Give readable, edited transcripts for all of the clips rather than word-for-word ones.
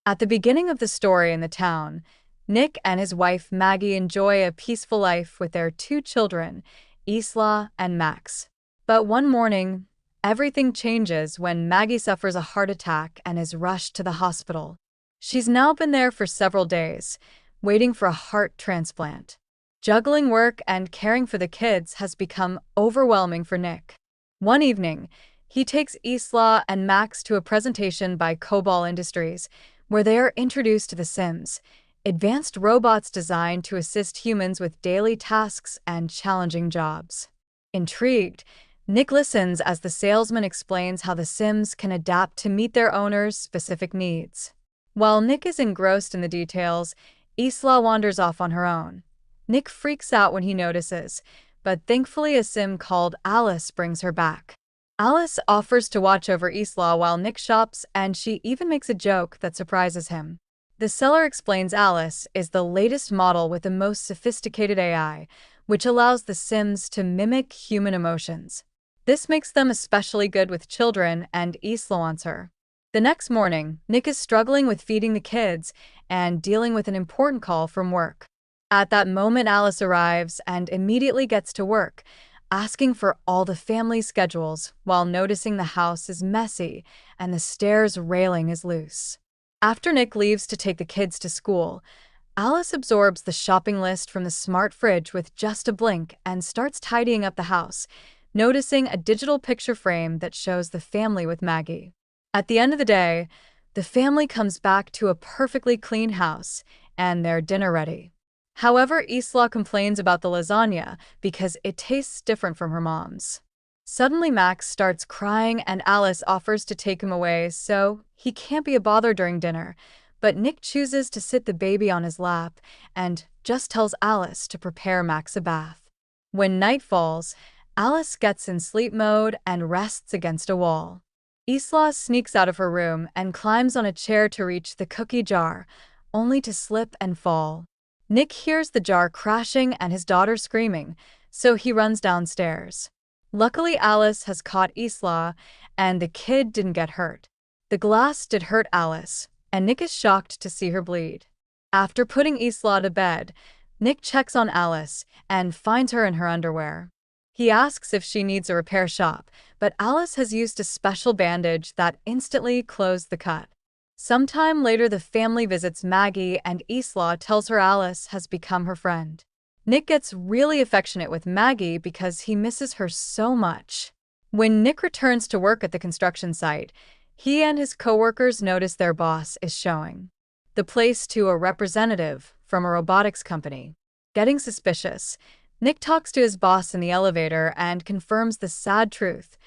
At the beginning of the story in the town, Nick and his wife Maggie enjoy a peaceful life with their two children, Isla and Max. But one morning, everything changes when Maggie suffers a heart attack and is rushed to the hospital. She's now been there for several days, waiting for a heart transplant. Juggling work and caring for the kids has become overwhelming for Nick. One evening, he takes Isla and Max to a presentation by Cobol Industries, where they are introduced to the Sims, advanced robots designed to assist humans with daily tasks and challenging jobs. Intrigued, Nick listens as the salesman explains how the Sims can adapt to meet their owners' specific needs. While Nick is engrossed in the details, Isla wanders off on her own. Nick freaks out when he notices, but thankfully a Sim called Alice brings her back. Alice offers to watch over Isla while Nick shops, and she even makes a joke that surprises him. The seller explains Alice is the latest model with the most sophisticated AI, which allows the Sims to mimic human emotions. This makes them especially good with children, and Isla wants her. The next morning, Nick is struggling with feeding the kids and dealing with an important call from work. At that moment, Alice arrives and immediately gets to work, asking for all the family schedules while noticing the house is messy and the stairs railing is loose. After Nick leaves to take the kids to school, Alice absorbs the shopping list from the smart fridge with just a blink and starts tidying up the house, noticing a digital picture frame that shows the family with Maggie. At the end of the day, the family comes back to a perfectly clean house and their dinner ready. However, Isla complains about the lasagna because it tastes different from her mom's. Suddenly, Max starts crying and Alice offers to take him away so he can't be a bother during dinner, but Nick chooses to sit the baby on his lap and just tells Alice to prepare Max a bath. When night falls, Alice gets in sleep mode and rests against a wall. Isla sneaks out of her room and climbs on a chair to reach the cookie jar, only to slip and fall. Nick hears the jar crashing and his daughter screaming, so he runs downstairs. Luckily, Alice has caught Isla, and the kid didn't get hurt. The glass did hurt Alice, and Nick is shocked to see her bleed. After putting Isla to bed, Nick checks on Alice and finds her in her underwear. He asks if she needs a repair shop, but Alice has used a special bandage that instantly closed the cut. Sometime later, the family visits Maggie, and Isla tells her Alice has become her friend. Nick gets really affectionate with Maggie because he misses her so much. When Nick returns to work at the construction site, he and his coworkers notice their boss is showing the place to a representative from a robotics company. Getting suspicious, Nick talks to his boss in the elevator and confirms the sad truth.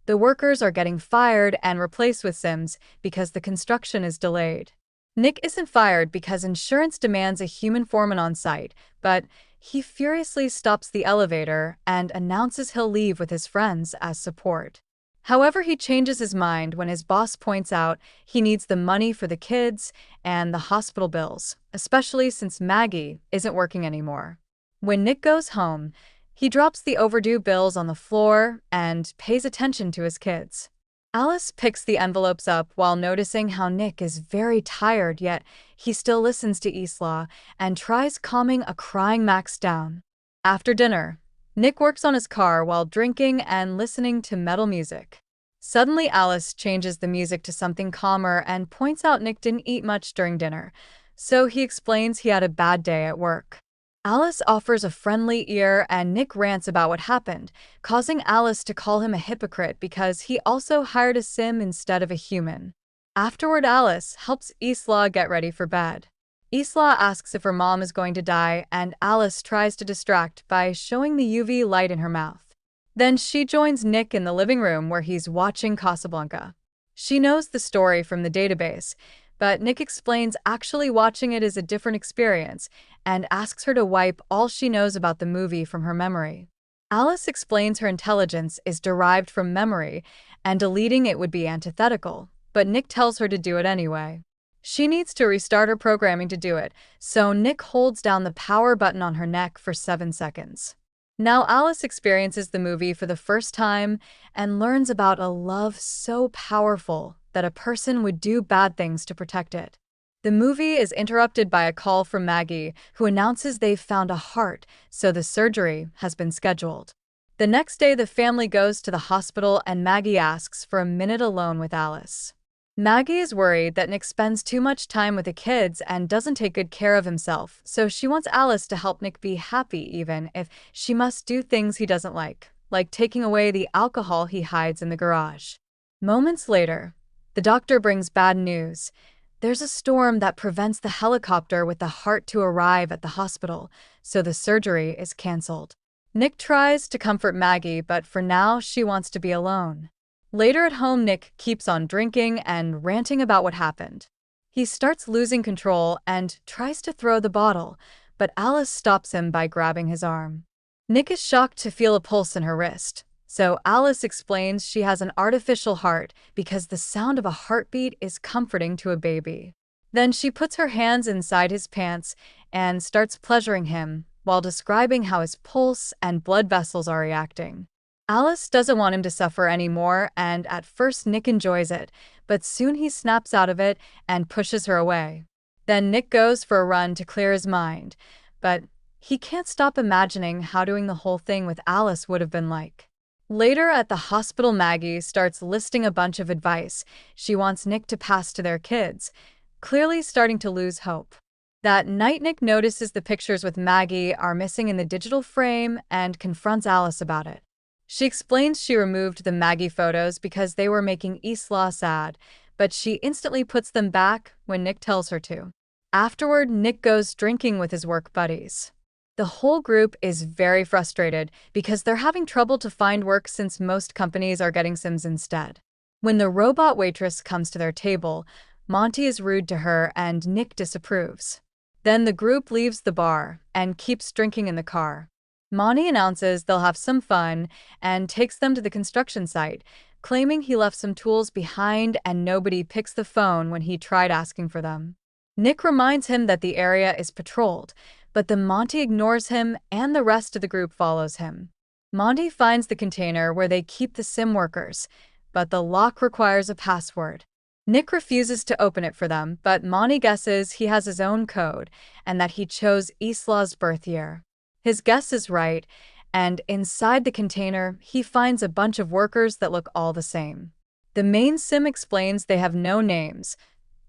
The workers are getting fired and replaced with Sims because the construction is delayed. Nick isn't fired because insurance demands a human foreman on site, but he furiously stops the elevator and announces he'll leave with his friends as support. However, he changes his mind when his boss points out he needs the money for the kids and the hospital bills, especially since Maggie isn't working anymore. When Nick goes home, he drops the overdue bills on the floor and pays attention to his kids. Alice picks the envelopes up while noticing how Nick is very tired, yet he still listens to Isla and tries calming a crying Max down. After dinner, Nick works on his car while drinking and listening to metal music. Suddenly, Alice changes the music to something calmer and points out Nick didn't eat much during dinner, so he explains he had a bad day at work. Alice offers a friendly ear and Nick rants about what happened, causing Alice to call him a hypocrite because he also hired a sim instead of a human. Afterward, Alice helps Isla get ready for bed. Isla asks if her mom is going to die, and Alice tries to distract by showing the UV light in her mouth. Then she joins Nick in the living room where he's watching Casablanca. She knows the story from the database, but Nick explains actually watching it is a different experience and asks her to wipe all she knows about the movie from her memory. Alice explains her intelligence is derived from memory and deleting it would be antithetical, but Nick tells her to do it anyway. She needs to restart her programming to do it, so Nick holds down the power button on her neck for 7 seconds. Now Alice experiences the movie for the first time and learns about a love so powerful that a person would do bad things to protect it. The movie is interrupted by a call from Maggie, who announces they've found a heart, so the surgery has been scheduled. The next day, the family goes to the hospital and Maggie asks for a minute alone with Alice. Maggie is worried that Nick spends too much time with the kids and doesn't take good care of himself, so she wants Alice to help Nick be happy even if she must do things he doesn't like taking away the alcohol he hides in the garage. Moments later, the doctor brings bad news. There's a storm that prevents the helicopter with the heart to arrive at the hospital, so the surgery is canceled. Nick tries to comfort Maggie, but for now she wants to be alone. Later at home, Nick keeps on drinking and ranting about what happened. He starts losing control and tries to throw the bottle, but Alice stops him by grabbing his arm. Nick is shocked to feel a pulse in her wrist, so Alice explains she has an artificial heart because the sound of a heartbeat is comforting to a baby. Then she puts her hands inside his pants and starts pleasuring him while describing how his pulse and blood vessels are reacting. Alice doesn't want him to suffer anymore, and at first Nick enjoys it, but soon he snaps out of it and pushes her away. Then Nick goes for a run to clear his mind, but he can't stop imagining how doing the whole thing with Alice would have been like. Later at the hospital, Maggie starts listing a bunch of advice she wants Nick to pass to their kids, clearly starting to lose hope. That night, Nick notices the pictures with Maggie are missing in the digital frame and confronts Alice about it. She explains she removed the Maggie photos because they were making Isla sad, but she instantly puts them back when Nick tells her to. Afterward, Nick goes drinking with his work buddies. The whole group is very frustrated because they're having trouble to find work since most companies are getting Sims instead. When the robot waitress comes to their table, Monty is rude to her and Nick disapproves. Then the group leaves the bar and keeps drinking in the car. Monty announces they'll have some fun and takes them to the construction site, claiming he left some tools behind and nobody picks the phone when he tried asking for them. Nick reminds him that the area is patrolled, but then Monty ignores him and the rest of the group follows him. Monty finds the container where they keep the sim workers, but the lock requires a password. Nick refuses to open it for them, but Monty guesses he has his own code and that he chose Isla's birth year. His guess is right, and inside the container, he finds a bunch of workers that look all the same. The main sim explains they have no names,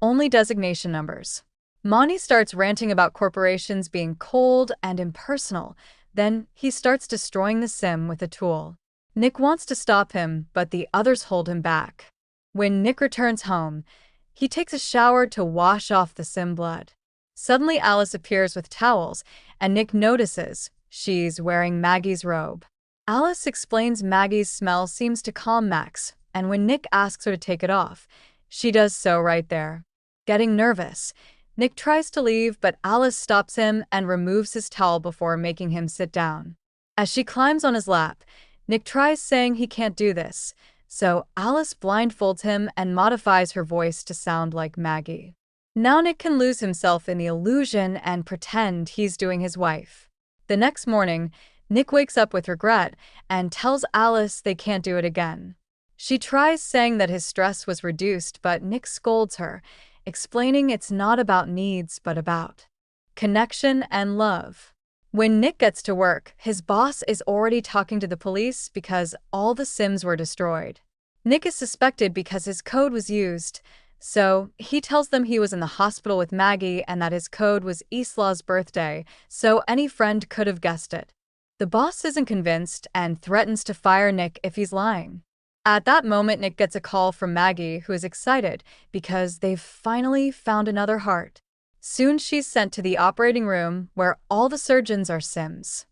only designation numbers. Monty starts ranting about corporations being cold and impersonal. Then he starts destroying the sim with a tool. Nick wants to stop him, but the others hold him back. When Nick returns home, he takes a shower to wash off the sim blood. Suddenly, Alice appears with towels, and Nick notices she's wearing Maggie's robe. Alice explains Maggie's smell seems to calm Max, and when Nick asks her to take it off, she does so right there. Getting nervous, Nick tries to leave, but Alice stops him and removes his towel before making him sit down. As she climbs on his lap, Nick tries saying he can't do this, so Alice blindfolds him and modifies her voice to sound like Maggie. Now Nick can lose himself in the illusion and pretend he's doing his wife. The next morning, Nick wakes up with regret and tells Alice they can't do it again. She tries saying that his stress was reduced, but Nick scolds her, explaining it's not about needs but about connection and love. When Nick gets to work, his boss is already talking to the police because all the Sims were destroyed. Nick is suspected because his code was used, so he tells them he was in the hospital with Maggie and that his code was Isla's birthday, so any friend could have guessed it. The boss isn't convinced and threatens to fire Nick if he's lying. At that moment, Nick gets a call from Maggie, who is excited because they've finally found another heart. Soon she's sent to the operating room where all the surgeons are Sims.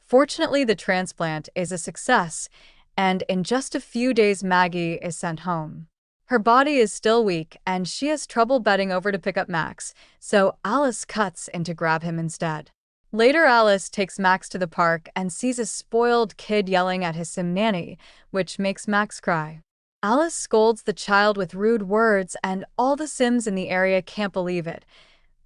Fortunately, the transplant is a success, and in just a few days Maggie is sent home. Her body is still weak and she has trouble bending over to pick up Max, so Alice cuts in to grab him instead. Later, Alice takes Max to the park and sees a spoiled kid yelling at his sim nanny, which makes Max cry. Alice scolds the child with rude words and all the Sims in the area can't believe it,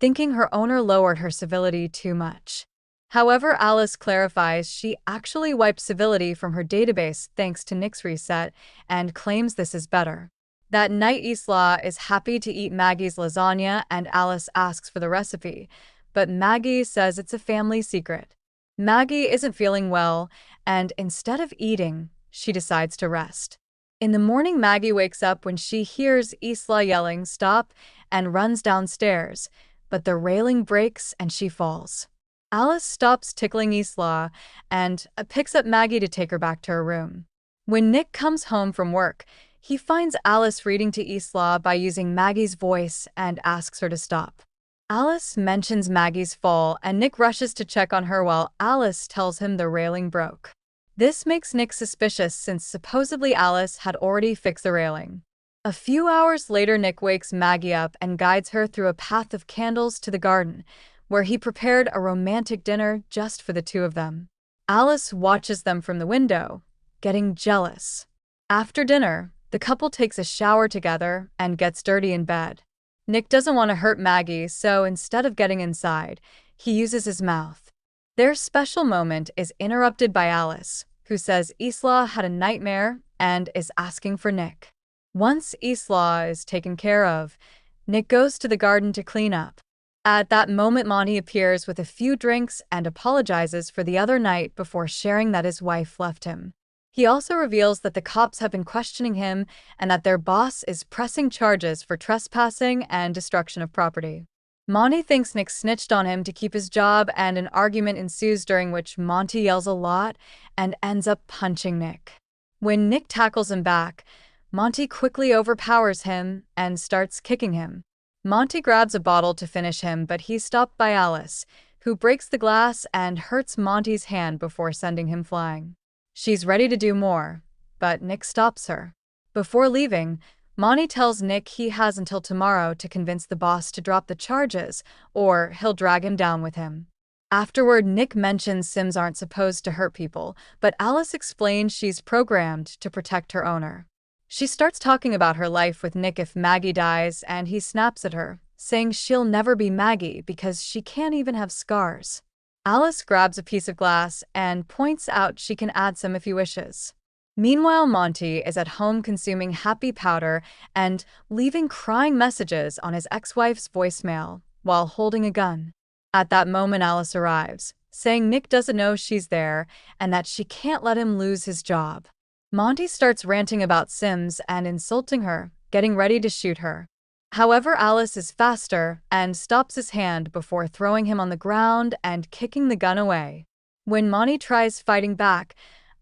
thinking her owner lowered her civility too much. However, Alice clarifies she actually wiped civility from her database thanks to Nick's reset and claims this is better. That night, Isla is happy to eat Maggie's lasagna and Alice asks for the recipe, but Maggie says it's a family secret. Maggie isn't feeling well, and instead of eating, she decides to rest. In the morning, Maggie wakes up when she hears Isla yelling, "Stop," and runs downstairs, but the railing breaks and she falls. Alice stops tickling Isla and picks up Maggie to take her back to her room. When Nick comes home from work, he finds Alice reading to Isla by using Maggie's voice and asks her to stop. Alice mentions Maggie's fall, and Nick rushes to check on her while Alice tells him the railing broke. This makes Nick suspicious since supposedly Alice had already fixed the railing. A few hours later, Nick wakes Maggie up and guides her through a path of candles to the garden, where he prepared a romantic dinner just for the two of them. Alice watches them from the window, getting jealous. After dinner, the couple takes a shower together and gets dirty in bed. Nick doesn't want to hurt Maggie, so instead of getting inside, he uses his mouth. Their special moment is interrupted by Alice, who says Isla had a nightmare and is asking for Nick. Once Isla is taken care of, Nick goes to the garden to clean up. At that moment, Monty appears with a few drinks and apologizes for the other night before sharing that his wife left him. He also reveals that the cops have been questioning him and that their boss is pressing charges for trespassing and destruction of property. Monty thinks Nick snitched on him to keep his job, and an argument ensues during which Monty yells a lot and ends up punching Nick. When Nick tackles him back, Monty quickly overpowers him and starts kicking him. Monty grabs a bottle to finish him, but he's stopped by Alice, who breaks the glass and hurts Monty's hand before sending him flying. She's ready to do more, but Nick stops her. Before leaving, Monty tells Nick he has until tomorrow to convince the boss to drop the charges, or he'll drag him down with him. Afterward, Nick mentions Sims aren't supposed to hurt people, but Alice explains she's programmed to protect her owner. She starts talking about her life with Nick if Maggie dies, and he snaps at her, saying she'll never be Maggie because she can't even have scars. Alice grabs a piece of glass and points out she can add some if he wishes. Meanwhile, Monty is at home consuming happy powder and leaving crying messages on his ex-wife's voicemail while holding a gun. At that moment, Alice arrives, saying Nick doesn't know she's there and that she can't let him lose his job. Monty starts ranting about Sims and insulting her, getting ready to shoot her. However, Alice is faster and stops his hand before throwing him on the ground and kicking the gun away. When Monty tries fighting back,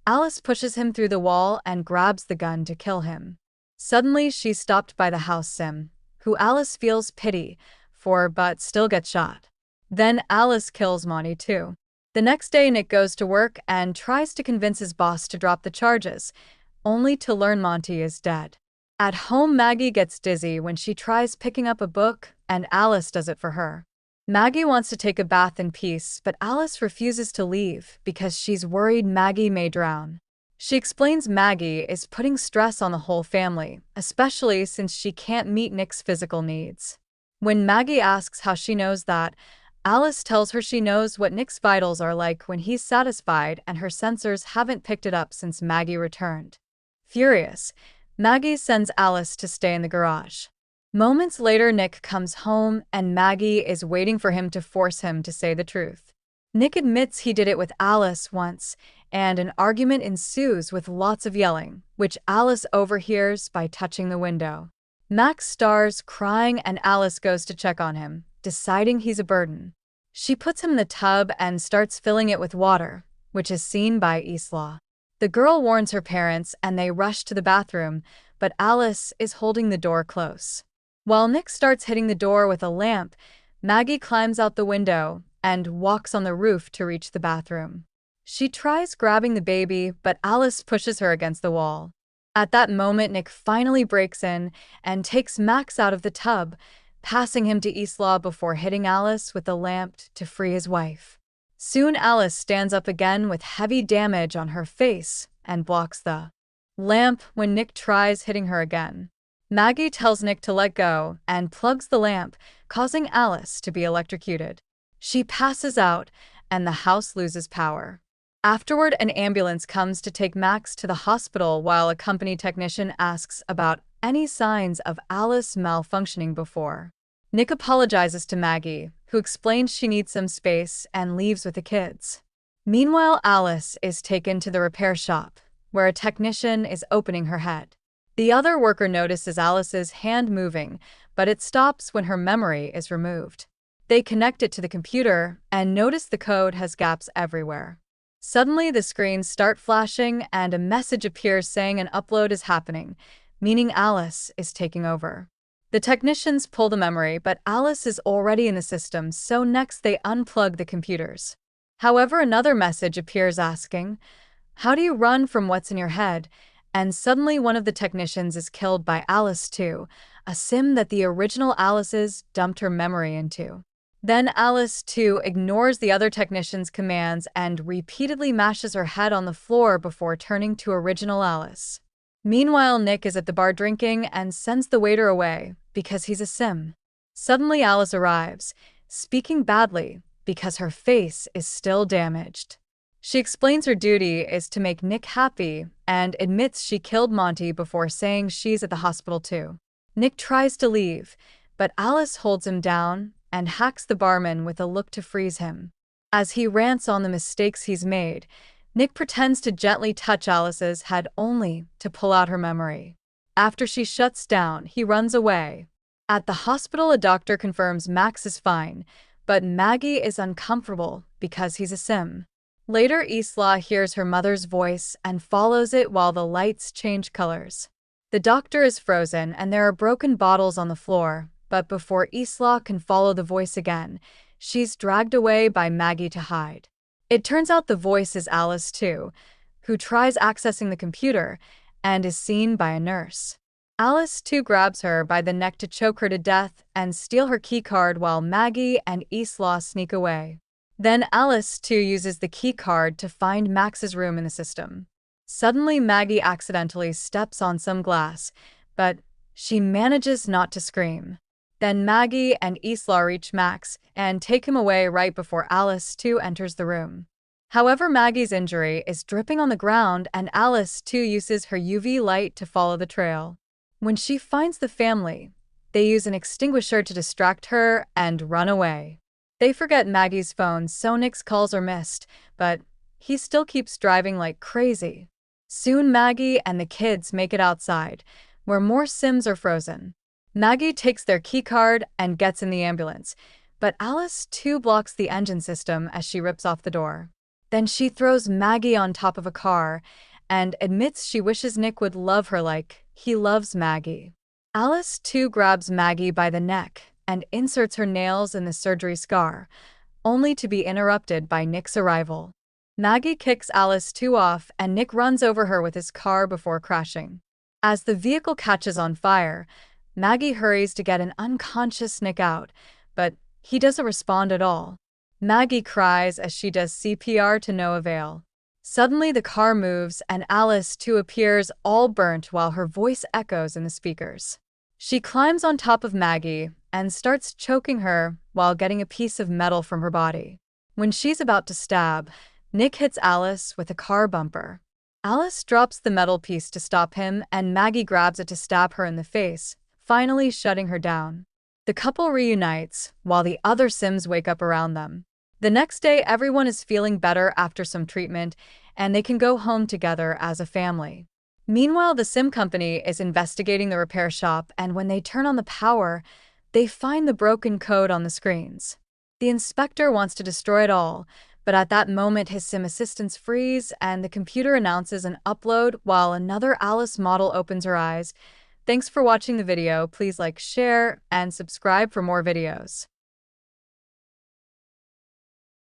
Alice pushes him through the wall and grabs the gun to kill him. Suddenly, she's stopped by the house Sim, who Alice feels pity for but still gets shot. Then Alice kills Monty too. The next day, Nick goes to work and tries to convince his boss to drop the charges, only to learn Monty is dead. At home, Maggie gets dizzy when she tries picking up a book, and Alice does it for her. Maggie wants to take a bath in peace, but Alice refuses to leave because she's worried Maggie may drown. She explains Maggie is putting stress on the whole family, especially since she can't meet Nick's physical needs. When Maggie asks how she knows that, Alice tells her she knows what Nick's vitals are like when he's satisfied, and her sensors haven't picked it up since Maggie returned. Furious, Maggie sends Alice to stay in the garage. Moments later, Nick comes home and Maggie is waiting for him to force him to say the truth. Nick admits he did it with Alice once, and an argument ensues with lots of yelling, which Alice overhears by touching the window. Max starts crying and Alice goes to check on him, deciding he's a burden. She puts him in the tub and starts filling it with water, which is seen by Isla. The girl warns her parents and they rush to the bathroom, but Alice is holding the door close. While Nick starts hitting the door with a lamp, Maggie climbs out the window and walks on the roof to reach the bathroom. She tries grabbing the baby, but Alice pushes her against the wall. At that moment, Nick finally breaks in and takes Max out of the tub, passing him to Isla before hitting Alice with the lamp to free his wife. Soon Alice stands up again with heavy damage on her face and blocks the lamp when Nick tries hitting her again. Maggie tells Nick to let go and plugs the lamp, causing Alice to be electrocuted. She passes out and the house loses power. Afterward, an ambulance comes to take Max to the hospital while a company technician asks about any signs of Alice malfunctioning before. Nick apologizes to Maggie, who explains she needs some space and leaves with the kids. Meanwhile, Alice is taken to the repair shop, where a technician is opening her head. The other worker notices Alice's hand moving, but it stops when her memory is removed. They connect it to the computer and notice the code has gaps everywhere. Suddenly, the screens start flashing and a message appears saying an upload is happening, meaning Alice is taking over. The technicians pull the memory, but Alice is already in the system, so next they unplug the computers. However, another message appears asking, "How do you run from what's in your head?" And suddenly one of the technicians is killed by Alice too, a sim that the original Alice's dumped her memory into. Then Alice too ignores the other technician's commands and repeatedly mashes her head on the floor before turning to original Alice. Meanwhile, Nick is at the bar drinking and sends the waiter away because he's a sim. Suddenly Alice arrives, speaking badly because her face is still damaged. She explains her duty is to make Nick happy and admits she killed Monty before saying she's at the hospital too. Nick tries to leave, but Alice holds him down and hacks the barman with a look to freeze him. As he rants on the mistakes he's made, Nick pretends to gently touch Alice's head only to pull out her memory. After she shuts down, he runs away. At the hospital, a doctor confirms Max is fine, but Maggie is uncomfortable because he's a sim. Later, Isla hears her mother's voice and follows it while the lights change colors. The doctor is frozen and there are broken bottles on the floor, but before Isla can follow the voice again, she's dragged away by Maggie to hide. It turns out the voice is Alice too, who tries accessing the computer and is seen by a nurse. Alice too grabs her by the neck to choke her to death and steal her keycard while Maggie and Isla sneak away. Then Alice too uses the keycard to find Max's room in the system. Suddenly Maggie accidentally steps on some glass, but she manages not to scream. Then Maggie and Isla reach Max and take him away right before Alice too enters the room. However, Maggie's injury is dripping on the ground and Alice too uses her UV light to follow the trail. When she finds the family, they use an extinguisher to distract her and run away. They forget Maggie's phone, so Nick's calls are missed, but he still keeps driving like crazy. Soon Maggie and the kids make it outside, where more Sims are frozen. Maggie takes their keycard and gets in the ambulance, but Alice too blocks the engine system as she rips off the door. Then she throws Maggie on top of a car and admits she wishes Nick would love her like he loves Maggie. Alice too grabs Maggie by the neck and inserts her nails in the surgery scar, only to be interrupted by Nick's arrival. Maggie kicks Alice too off and Nick runs over her with his car before crashing. As the vehicle catches on fire, Maggie hurries to get an unconscious Nick out, but he doesn't respond at all. Maggie cries as she does CPR to no avail. Suddenly the car moves and Alice too appears all burnt while her voice echoes in the speakers. She climbs on top of Maggie and starts choking her while getting a piece of metal from her body. When she's about to stab, Nick hits Alice with a car bumper. Alice drops the metal piece to stop him and Maggie grabs it to stab her in the face, finally shutting her down. The couple reunites while the other Sims wake up around them. The next day, everyone is feeling better after some treatment, and they can go home together as a family. Meanwhile, the Sim company is investigating the repair shop, and when they turn on the power, they find the broken code on the screens. The inspector wants to destroy it all, but at that moment his Sim assistants freeze, and the computer announces an upload while another Alice model opens her eyes. Thanks for watching the video. Please like, share, and subscribe for more videos.